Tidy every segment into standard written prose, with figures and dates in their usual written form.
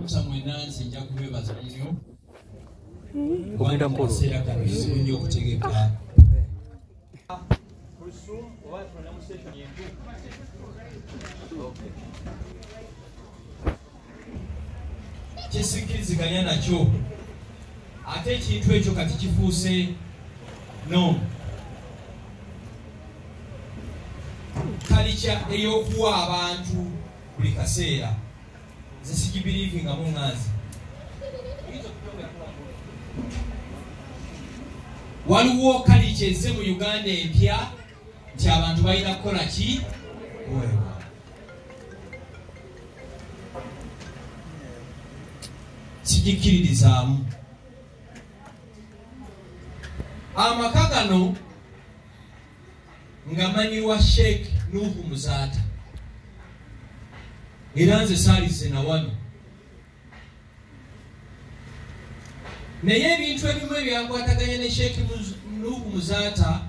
mutamwe nansi nja kubebaza nnyo kubanga kaseera kano kizibu nnyo okutegeka kyesikkiriziganya nakyo ate ekintu ekyo kati kifuuse no kalica ey'okuwa abantu buli kaseera nze sigibiriivingamu ŋŋanzi waliwo kalica ezze mu Uganda empya nti abantu balina kukola ki kuweebwa sigikkiririzaamu amaka gano nga manyirwa Sheikh Nuhu Muzaata era nze saalize na wano naye ebintu ebimu ebyankwataganya ne Sheikh Nuhu Muzaata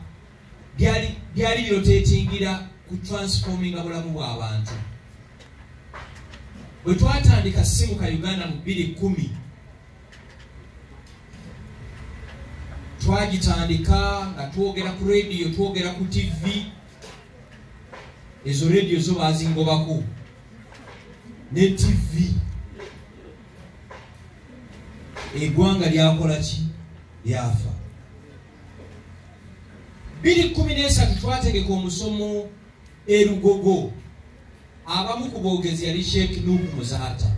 byali biroteetingira ku transforminga bulamu bw'abantu bwe twatandika Simu ka Uganda mu 2010 twagitandika nga twogera ku radio twogera ku TV ezo radio zo bazingobako ne TV eggwanga lyakola ki lyafa 2013 twategeka omusomo Erugogo abamu ku boogezi yali Sheikh Nuhu Muzaata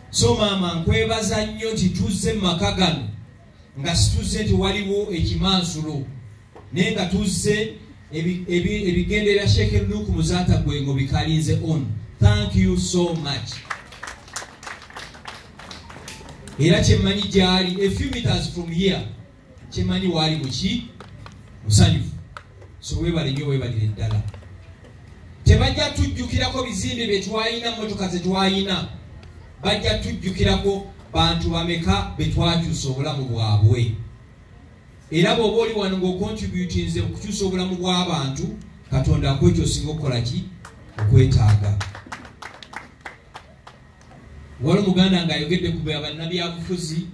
so maama nkwebaza nnyo nti tuzze mu maka gano nga situzze nti waliwo ekimansulo naye nga tuzze ebigenderera Sheikh Nuhu Muzaata gwengo bikalinze on. Thank you so much. Era kyemmanyi gyali a few meters from here kyemmanyi waali muki musanyufu so weebale nnyo weebalire ddala tebajja tujjukirako bizimbe bye twalina mmotoka ze twalina bajja tujjukirako bantu bameka be twakyusa obulamu bwabwe era bw'oba oli wano ng'okontributinze okukyusa obulamu bw'abantu Katonda akwekyo osinga okukola ki okwetaaga wali Muganda ng'ayogedde ku bannabyabufuzi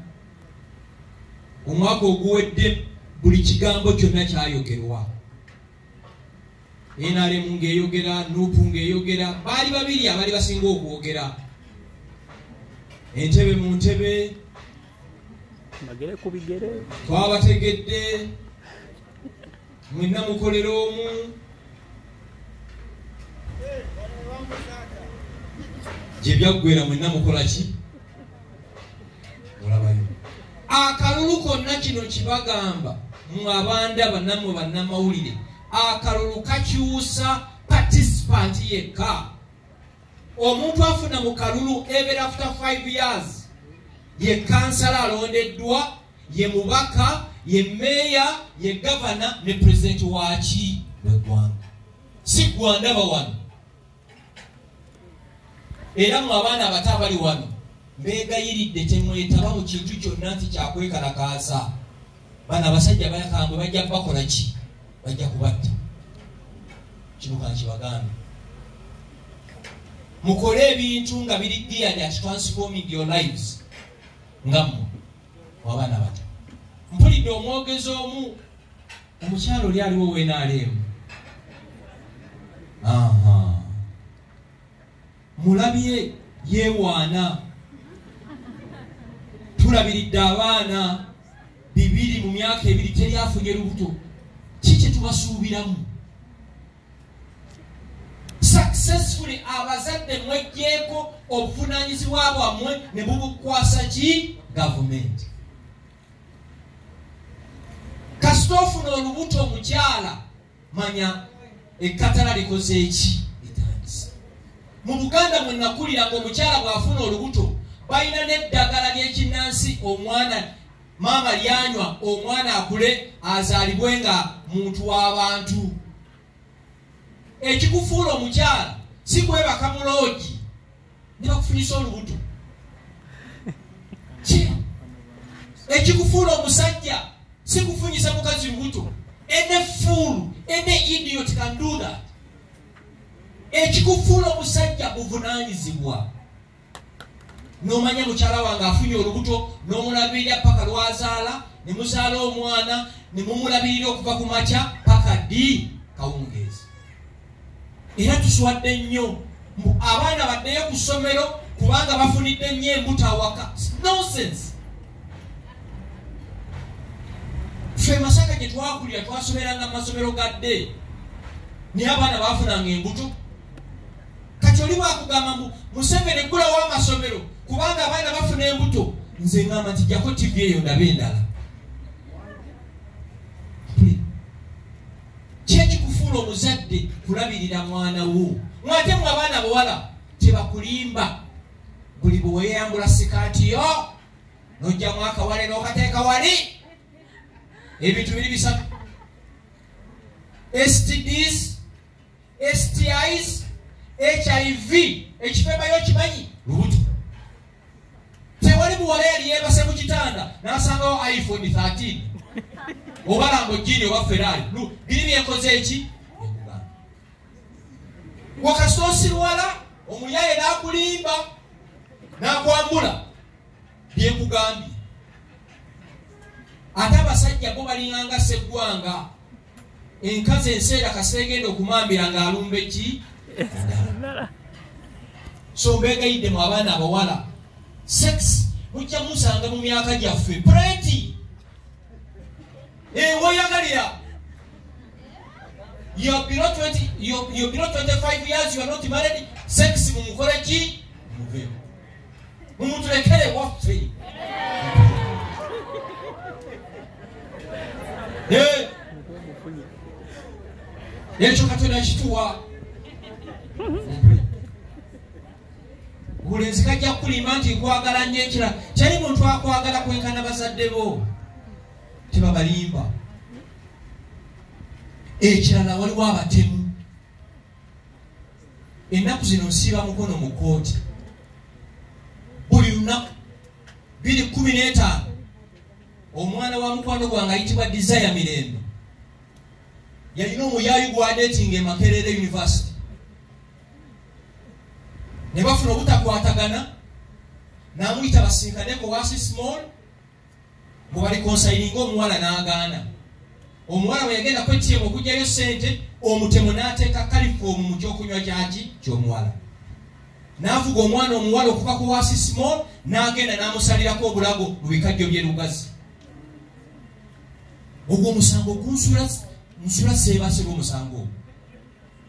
omwaka oguwedde buli kigambo kyonna kyayogerwa NRM ng'eyogera NUP ng'eyogera baali babiri abaali basinga okwogera entebe mu ntebe magere ku bigere twabategedde mwenna mukolera omu gye byaggwera mwenna mukola ki olabayo akalulu konna kino kibagamba mu abanda bannammwe bannamawulire akalulu kakyusa participant yekka omuntu afuna mu kalulu even after 5 years ye kansala alondeddwa ye mubaka ye meya ye gavana ne president waki w'eggwanga si gwandaba wano era mu abaana abato abali wano mbeegayiridde temwetaba mu kintu kyonna nti kyakwekalakaasa bana abasajja bakambwe bajja bakola ki bajja kubatta kino kankibagambe mukole ebintu nga biri geared at transforming your lives nga mmwe w'abaana bato mpulidde omwogezi omu omukyalo oli aliwo wenaalemu mulabye yeewaana tulabiridde abaana 2 mu myaka 2 teryafunye lubuto kiki tubasuubiramu successfully abazadde mwejjeeko obuvunaanyizibwa bwammwe ne bubukwasa ki gavumenti kasita ofuna olubuto omukyala manya ekkatala likoze eki litandise mu Buganda mwe nakulira ng'omukyala bw'afuna olubuto balina n'eddagala ly'ekinnansi omwana maama lyanywa omwana akule azaalibwe nga muntu w'abantu ekikufuula omukyala si kwebaka mu loogi ne bakufunyisa olubuto ekikufuula omusajja si kufunyisa mukazi lubuto any fool any idiot can do that ekikufuula omusajja buvunaanyizibwa n'omanya mukyala wange afunye olubuto n'omulabirira paka lwazaala ne muzaala omwana ne mumulabirira okuva ku makya paka ddi kawungeezi. Era tuswadde nnyo abaana baddeyo ku ssomero kubanga bafunidde nnyo embuto awaka. Nonsense. Ffe Masaka gye twakulira twasomeranga mu masomero gadde naye abaana baafunanga embuto. Kati oli bwakugamba Museveni eggulawo amasomero kubanga abaana bafuna embuto, nze ngamba nti jako TV eyo ndabe endala. Kyekikufuula omuzadde kulabirira mwana wo. Mwate mu abaana bawala tebakulimba buli bwe weeyambula sikaati yo n'ojjamu akawale n'okateeka wali. Ebintu biri bisatu: STDs, STIs, HIV. Ekifemba yo kimanyi lubuto. Tewali buwala yali yeebase mu kitanda n'asangawo iPhone 13 oba Lamborghini oba Ferrari. Biri byekoze eki? Wakasita osirwala omuyaye n'akulimba n'akwambula byekugambye. Ate abasajja bo balinganga seggwanga. Enkazi enseera kasita egenda okumambira ng'alumba eki? So mbegayidde mu abaana abawala, sex mujja musanga mu myaka gyaffe plenty. Woyagalira you're below 25 years, you are not married. Sex mumukole ki? Muveo. Mumutulekere waffe. Ekyo Katonda kituwa. Bulenzi kajja kulimba nti nkwagala nnyo ekirala. Kyali muntu akwagala kwenkana bazadde bo. Tebabalimba. Ekirala waliwo abatemu. Ennaku zino nsiiba mukono mu kkooti. Buli lunaku 2:15 omwana wa mukwano gwange ayitibwa Desire Mirembe yalina omuyaayi gw'adeetinga e Makerere University. Ne bafuna obutakwatagana n'amuyita basinkaneko wasi small bwe bali konsayininga omuwala n'agaana. Omuwala bwe yagenda kwetiyemu okugyayo ssente, omutemu n'ateeka kalifoomu mu kyokunywa kyaki ky'omuwala. N'avuga omwana omuwala okuva ku wasi small n'agenda n'amusalirako obulago mu bikajjo by'e Lugazi. Ogwo omusango gunsula seebase lw'omusango.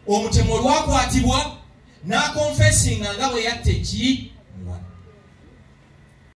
Omutemu olwakwatibwa n'akonfesinga nga bwe yatta eki